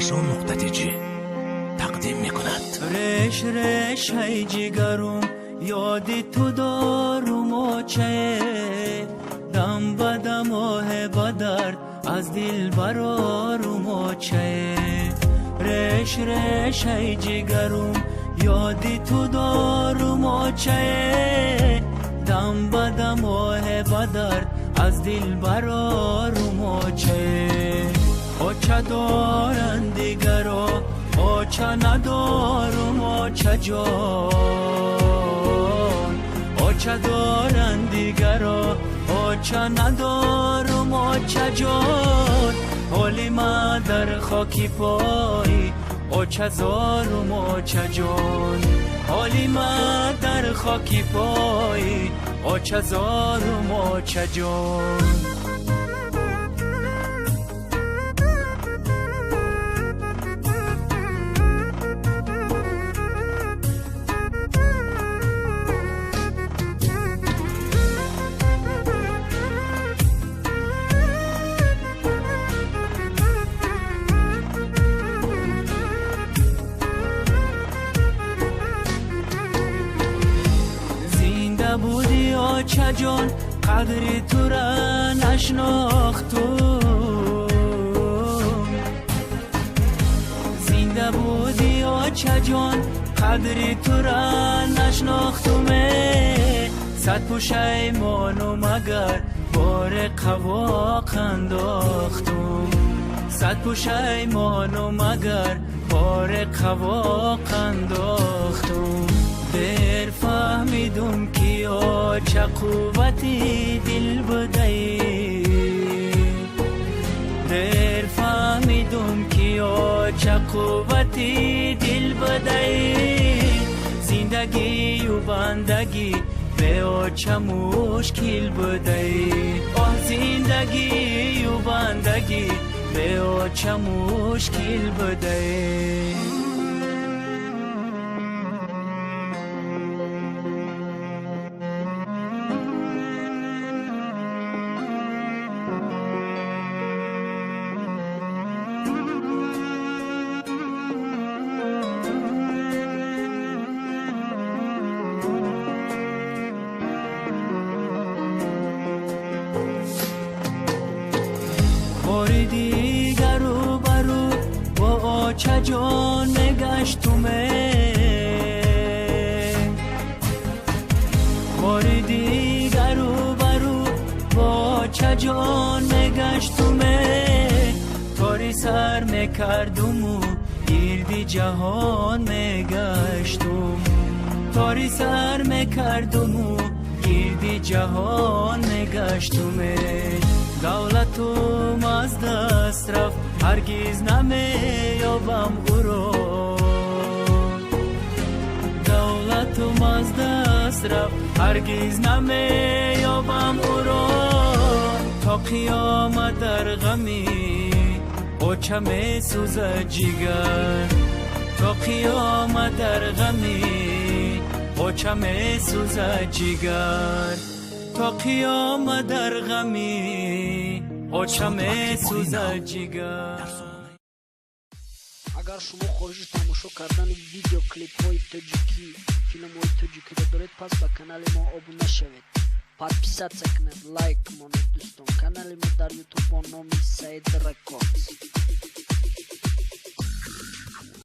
درخشان نقطه جی تقدیم میکند. رش رش های جگرم یادی تو دارم و چه دم بدم و بدرد از دل برارم و چه رش رش های جگرم یادی تو دارم و چه دم بدم و بدرد از دل برارم و چه اوچه دارن دیگرو اوچه ندارم اوچه جان اوچه دارن دیگرو اوچه ندارم اوچه جان حالی ما در خاکی پایی اوچه زارم اوچه جان حالی ما در خاکی پایی اوچه زارم اوچه جان بودی آچه جان قدری تو را نشناختم زنده بودی آچه جان قدری تو را نشناختم صد پشیمانم اگر بار قواق انداختم صد پشیمانم اگر بار قواق انداختم دیر فهمیدم که چه قوتی دل بدهی دیر فهمیدم که چه قوتی دل بدهی زندگی و بندگی به چه مشکل بدهی آه زندگی و بندگی به چه مشکل بدهی باری دیگر رو برو با آچه جان نگشتمه باری دیگر رو برو با آچه جان نگشتمه تاری سر میکردم و گردی جهان میگشتم تاری سر میکردم و گردی جهان میگشتمه دولتم از دست رفت هرگز نمیابم او رو دولتم از دست رفت هرگز نمیابم او رو تا قیامت در غمی اوچه می سوزد جگر تا قیامت در غمی اوچه می سوزد جگر تا قیامت در غمی اوچه می سوزد جگر اگر شما خواهش تماشا کردن ویدیو کلیپ های تاجیکی فیلم های تاجیکی را دارید پس به کانال ما ابونه شوید подписаться کنید لایک کنید دوستان کانال ما در یوتیوب با نام سعید رکورد